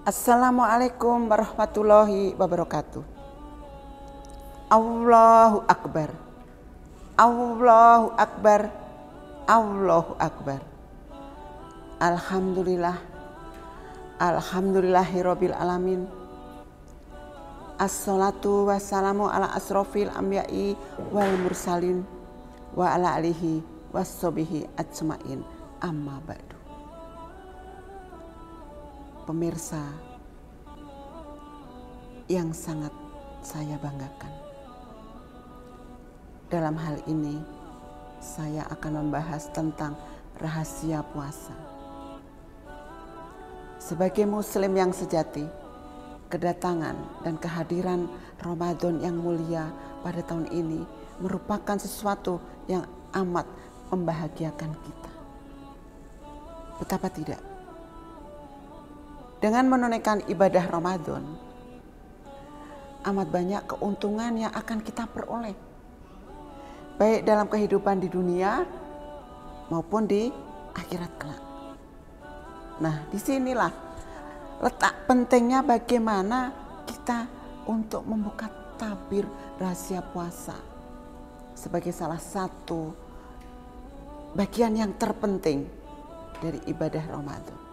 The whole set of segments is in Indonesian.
Assalamualaikum warahmatullahi wabarakatuh. Allahu Akbar. Allahu Akbar. Allahu Akbar. Alhamdulillah. Alhamdulillahirabbil alamin. Assalatu wassalamu ala asrofil anbiya'i wal mursalin wa ala alihi wassobihi ajmain, amma ba'du. Pemirsa yang sangat saya banggakan, dalam hal ini saya akan membahas tentang rahasia puasa. Sebagai muslim yang sejati, kedatangan dan kehadiran Ramadan yang mulia pada tahun ini merupakan sesuatu yang amat membahagiakan kita. Betapa tidak? Dengan menunaikan ibadah Ramadan, amat banyak keuntungan yang akan kita peroleh, baik dalam kehidupan di dunia maupun di akhirat kelak. Nah, disinilah letak pentingnya bagaimana kita untuk membuka tabir rahasia puasa sebagai salah satu bagian yang terpenting dari ibadah Ramadan.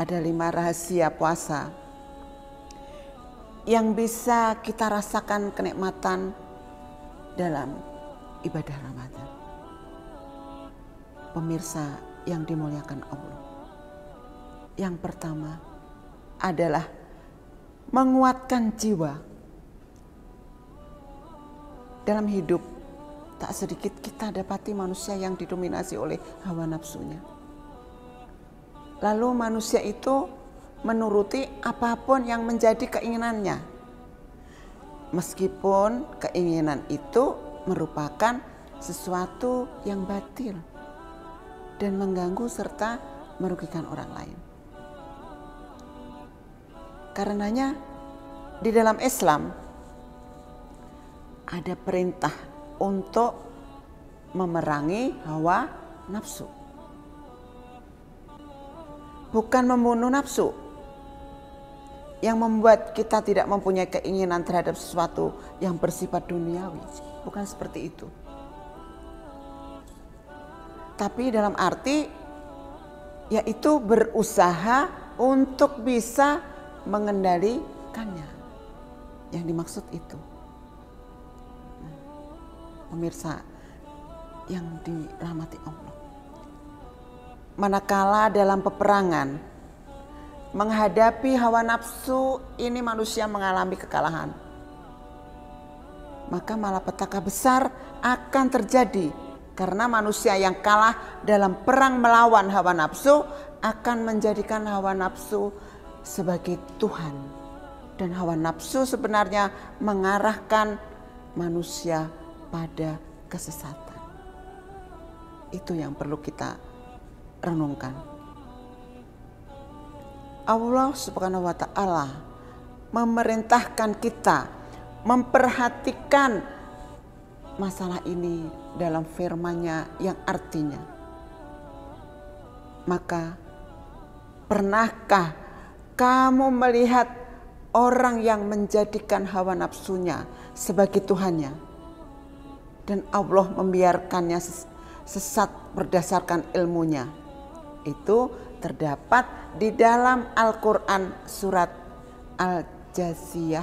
Ada 5 rahasia puasa yang bisa kita rasakan kenikmatan dalam ibadah Ramadan. Pemirsa yang dimuliakan Allah, yang pertama adalah menguatkan jiwa. Dalam hidup tak sedikit kita dapati manusia yang didominasi oleh hawa nafsunya. Lalu manusia itu menuruti apapun yang menjadi keinginannya, meskipun keinginan itu merupakan sesuatu yang batil dan mengganggu serta merugikan orang lain. Karenanya di dalam Islam ada perintah untuk memerangi hawa nafsu. Bukan membunuh nafsu yang membuat kita tidak mempunyai keinginan terhadap sesuatu yang bersifat duniawi. Bukan seperti itu. Tapi dalam arti yaitu berusaha untuk bisa mengendalikannya. Yang dimaksud itu. Nah, pemirsa yang dirahmati Allah, manakala dalam peperangan menghadapi hawa nafsu ini manusia mengalami kekalahan, maka malapetaka besar akan terjadi karena manusia yang kalah dalam perang melawan hawa nafsu akan menjadikan hawa nafsu sebagai Tuhan, dan hawa nafsu sebenarnya mengarahkan manusia pada kesesatan. Itu yang perlu kita renungkan. Allah Subhanahu wa Ta'ala memerintahkan kita memperhatikan masalah ini dalam firman-Nya yang artinya, maka pernahkah kamu melihat orang yang menjadikan hawa nafsunya sebagai Tuhannya dan Allah membiarkannya sesat berdasarkan ilmunya. Itu terdapat di dalam Al-Quran surat Al-Jasiyah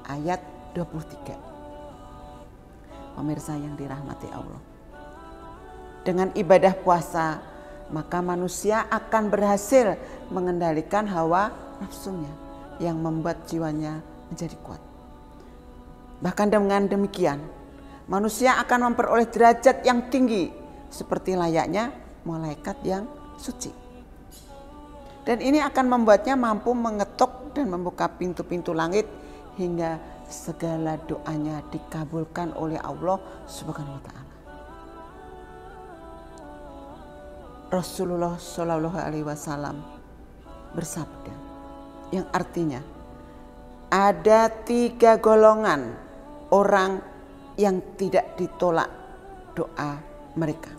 ayat 23. Pemirsa yang dirahmati Allah, dengan ibadah puasa maka manusia akan berhasil mengendalikan hawa nafsunya yang membuat jiwanya menjadi kuat. Bahkan dengan demikian, manusia akan memperoleh derajat yang tinggi seperti layaknya malaikat yang suci. Dan ini akan membuatnya mampu mengetuk dan membuka pintu-pintu langit hingga segala doanya dikabulkan oleh Allah Subhanahu wa taala. Rasulullah Shallallahu Alaihi Wasallam bersabda, yang artinya ada 3 golongan orang yang tidak ditolak doa mereka,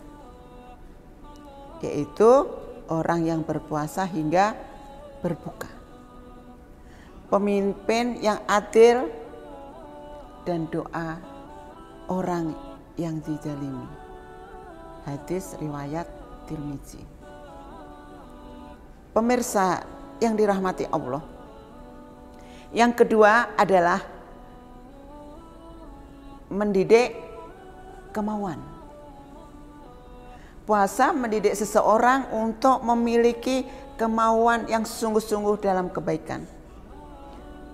yaitu orang yang berpuasa hingga berbuka, pemimpin yang adil, dan doa orang yang dizalimi. Hadis riwayat Tirmizi. Pemirsa yang dirahmati Allah, yang kedua adalah mendidik kemauan. Puasa mendidik seseorang untuk memiliki kemauan yang sungguh-sungguh dalam kebaikan.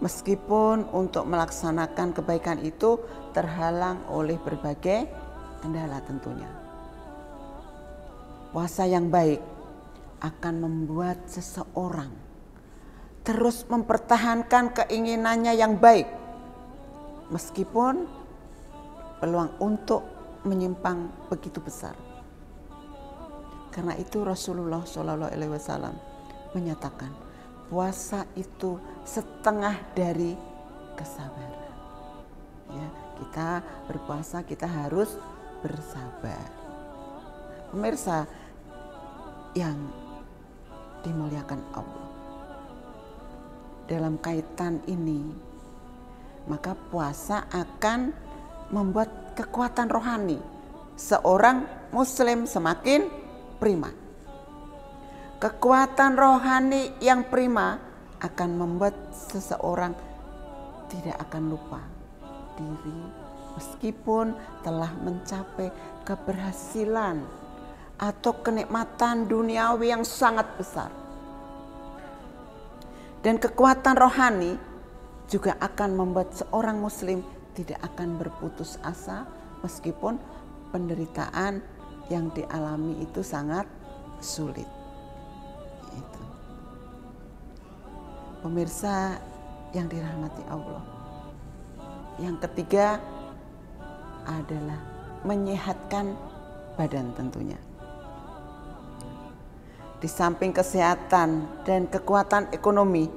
Meskipun untuk melaksanakan kebaikan itu terhalang oleh berbagai kendala tentunya. Puasa yang baik akan membuat seseorang terus mempertahankan keinginannya yang baik, meskipun peluang untuk menyimpang begitu besar. Karena itu Rasulullah SAW menyatakan, puasa itu setengah dari kesabaran. Ya, kita berpuasa kita harus bersabar. Pemirsa yang dimuliakan Allah, dalam kaitan ini maka puasa akan membuat kekuatan rohani seorang muslim semakin prima. Kekuatan rohani yang prima akan membuat seseorang tidak akan lupa diri meskipun telah mencapai keberhasilan atau kenikmatan duniawi yang sangat besar. Dan kekuatan rohani juga akan membuat seorang muslim tidak akan berputus asa meskipun penderitaan yang dialami itu sangat sulit. Itu. Pemirsa yang dirahmati Allah, yang ketiga adalah menyehatkan badan tentunya. Di samping kesehatan dan kekuatan ekonomi,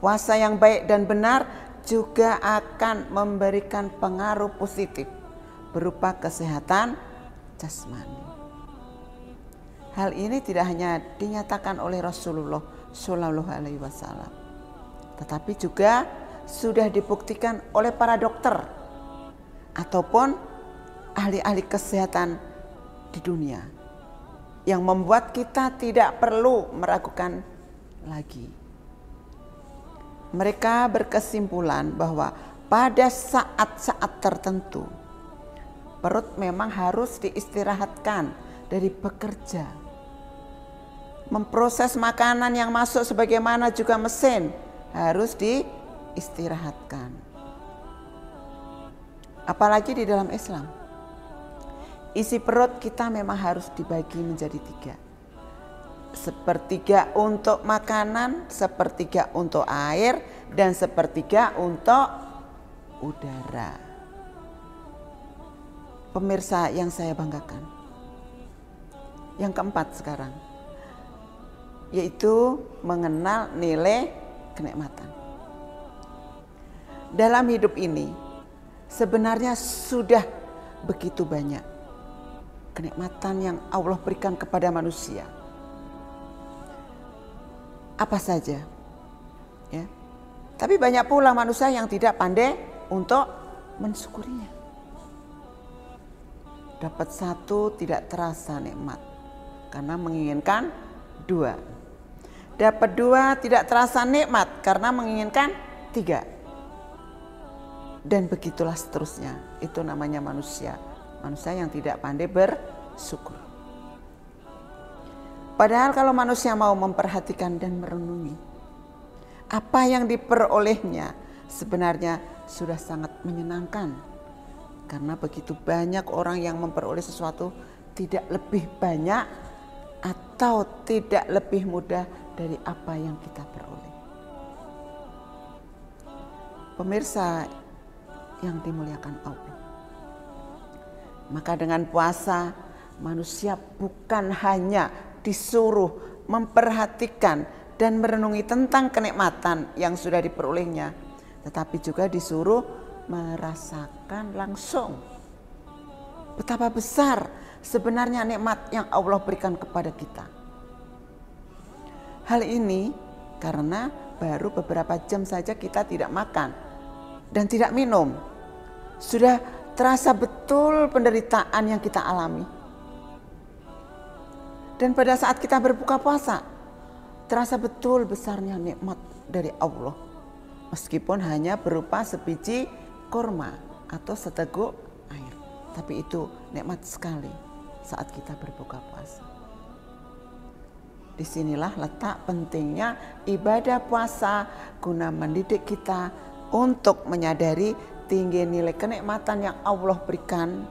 puasa yang baik dan benar juga akan memberikan pengaruh positif berupa kesehatan jasmani. Hal ini tidak hanya dinyatakan oleh Rasulullah Shallallahu Alaihi Wasallam, tetapi juga sudah dibuktikan oleh para dokter ataupun ahli-ahli kesehatan di dunia, yang membuat kita tidak perlu meragukan lagi. Mereka berkesimpulan bahwa pada saat-saat tertentu perut memang harus diistirahatkan dari bekerja. Memproses makanan yang masuk sebagaimana juga mesin harus diistirahatkan. Apalagi di dalam Islam, isi perut kita memang harus dibagi menjadi 3. Sepertiga untuk makanan, sepertiga untuk air, dan sepertiga untuk udara. Pemirsa yang saya banggakan, yang keempat sekarang, yaitu mengenal nilai kenikmatan. Dalam hidup ini sebenarnya sudah begitu banyak kenikmatan yang Allah berikan kepada manusia. Apa saja, ya. Tapi banyak pula manusia yang tidak pandai untuk mensyukurinya. Dapat satu tidak terasa nikmat, karena menginginkan dua. Dapat dua tidak terasa nikmat, karena menginginkan tiga. Dan begitulah seterusnya. Itu namanya manusia. Manusia yang tidak pandai bersyukur. Padahal kalau manusia mau memperhatikan dan merenungi, apa yang diperolehnya sebenarnya sudah sangat menyenangkan. Karena begitu banyak orang yang memperoleh sesuatu tidak lebih banyak atau tidak lebih mudah dari apa yang kita peroleh. Pemirsa yang dimuliakan Allah, maka dengan puasa manusia bukan hanya disuruh memperhatikan dan merenungi tentang kenikmatan yang sudah diperolehnya, tetapi juga disuruh merasakan langsung betapa besar sebenarnya nikmat yang Allah berikan kepada kita. Hal ini karena baru beberapa jam saja kita tidak makan dan tidak minum, sudah terasa betul penderitaan yang kita alami. Dan pada saat kita berbuka puasa, terasa betul besarnya nikmat dari Allah. Meskipun hanya berupa sebiji kurma atau seteguk air. Tapi itu nikmat sekali saat kita berbuka puasa. Disinilah letak pentingnya ibadah puasa guna mendidik kita untuk menyadari tinggi nilai kenikmatan yang Allah berikan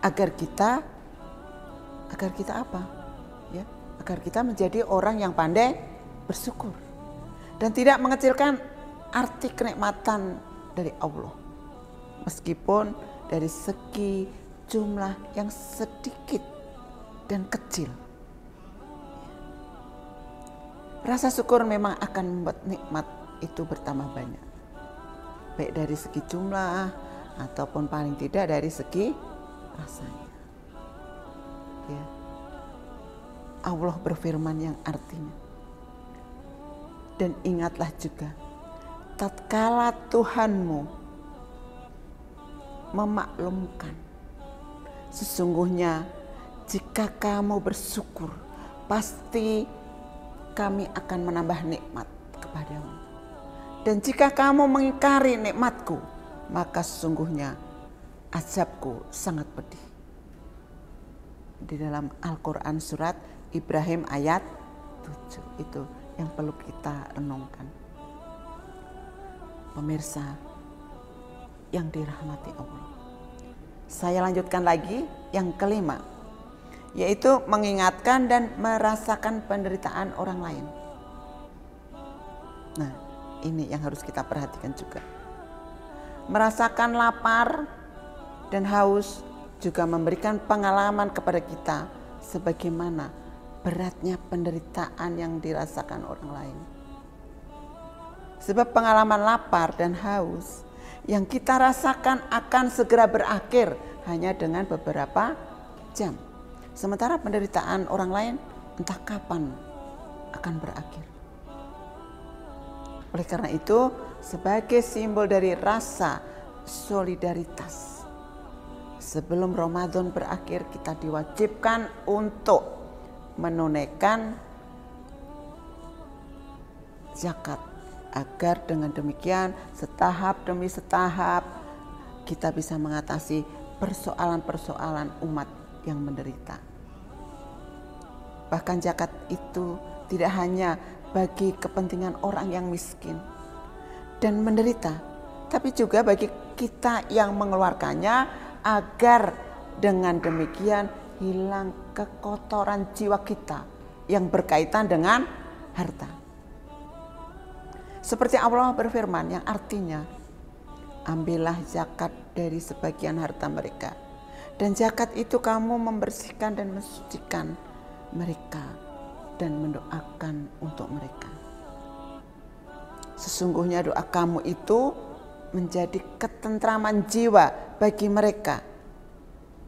agar kita apa? Ya, agar kita menjadi orang yang pandai bersyukur dan tidak mengecilkan arti kenikmatan dari Allah. Meskipun dari segi jumlah yang sedikit dan kecil. Rasa syukur memang akan membuat nikmat itu bertambah banyak. Baik dari segi jumlah ataupun paling tidak dari segi rasanya. Ya. Allah berfirman yang artinya, dan ingatlah juga tatkala Tuhanmu memaklumkan, sesungguhnya jika kamu bersyukur pasti kami akan menambah nikmat kepadamu, dan jika kamu mengingkari nikmatku maka sesungguhnya azabku sangat pedih. Di dalam Al-Quran surat Ibrahim ayat 7 itu yang perlu kita renungkan. Pemirsa yang dirahmati Allah, saya lanjutkan lagi yang kelima, yaitu mengingatkan dan merasakan penderitaan orang lain. Nah, ini yang harus kita perhatikan juga. Merasakan lapar dan haus juga memberikan pengalaman kepada kita sebagaimana beratnya penderitaan yang dirasakan orang lain. Sebab pengalaman lapar dan haus yang kita rasakan akan segera berakhir hanya dengan beberapa jam. Sementara penderitaan orang lain entah kapan akan berakhir. Oleh karena itu, sebagai simbol dari rasa solidaritas, sebelum Ramadan berakhir kita diwajibkan untuk menunaikan zakat, agar dengan demikian setahap demi setahap kita bisa mengatasi persoalan-persoalan umat yang menderita. Bahkan zakat itu tidak hanya bagi kepentingan orang yang miskin dan menderita, tapi juga bagi kita yang mengeluarkannya, agar dengan demikian hilang kekotoran jiwa kita yang berkaitan dengan harta. Seperti Allah berfirman yang artinya, ambillah zakat dari sebagian harta mereka, dan zakat itu kamu membersihkan dan mensucikan mereka dan mendoakan untuk mereka. Sesungguhnya doa kamu itu menjadi ketentraman jiwa bagi mereka,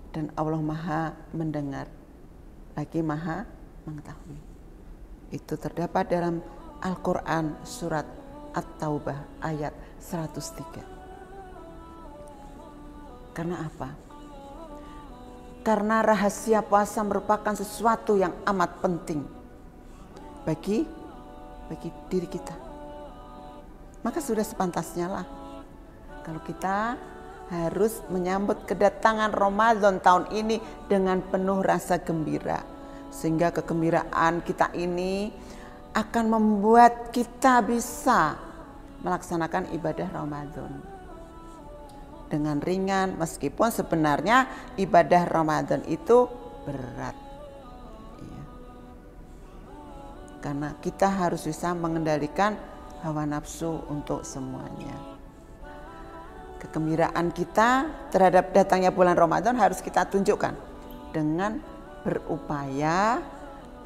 dan Allah Maha mendengar lagi Maha mengetahui. Itu terdapat dalam Al-Quran surat At-Taubah ayat 103. Karena apa? Karena rahasia puasa merupakan sesuatu yang amat penting bagi diri kita. Maka sudah sepantasnya lah kalau kita harus menyambut kedatangan Ramadan tahun ini dengan penuh rasa gembira. Sehingga kegembiraan kita ini akan membuat kita bisa melaksanakan ibadah Ramadan dengan ringan, meskipun sebenarnya ibadah Ramadan itu berat. Ya. Karena kita harus bisa mengendalikan hawa nafsu untuk semuanya. Kegembiraan kita terhadap datangnya bulan Ramadan harus kita tunjukkan dengan berupaya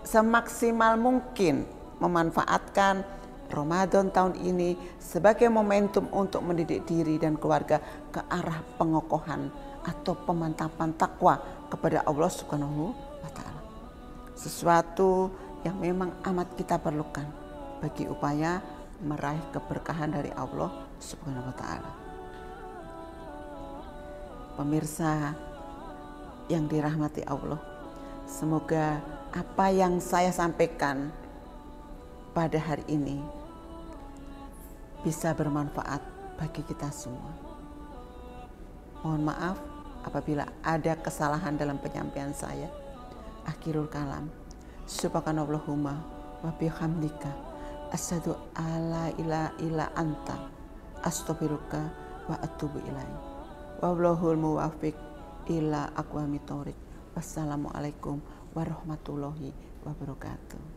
semaksimal mungkin memanfaatkan Ramadan tahun ini sebagai momentum untuk mendidik diri dan keluarga ke arah pengokohan atau pemantapan takwa kepada Allah Subhanahu wa Ta'ala. Sesuatu yang memang amat kita perlukan bagi upaya meraih keberkahan dari Allah Subhanahu wa Ta'ala. Pemirsa yang dirahmati Allah, semoga apa yang saya sampaikan pada hari ini bisa bermanfaat bagi kita semua. Mohon maaf apabila ada kesalahan dalam penyampaian saya. Akhirul kalam. Subhanallahumma wa bihamdika asyhadu alla ilaha illa anta astaghfiruka wa atubu ilaik. Wallahul muwaffiq ila aqwamit thoriq. Wassalamualaikum warahmatullahi wabarakatuh.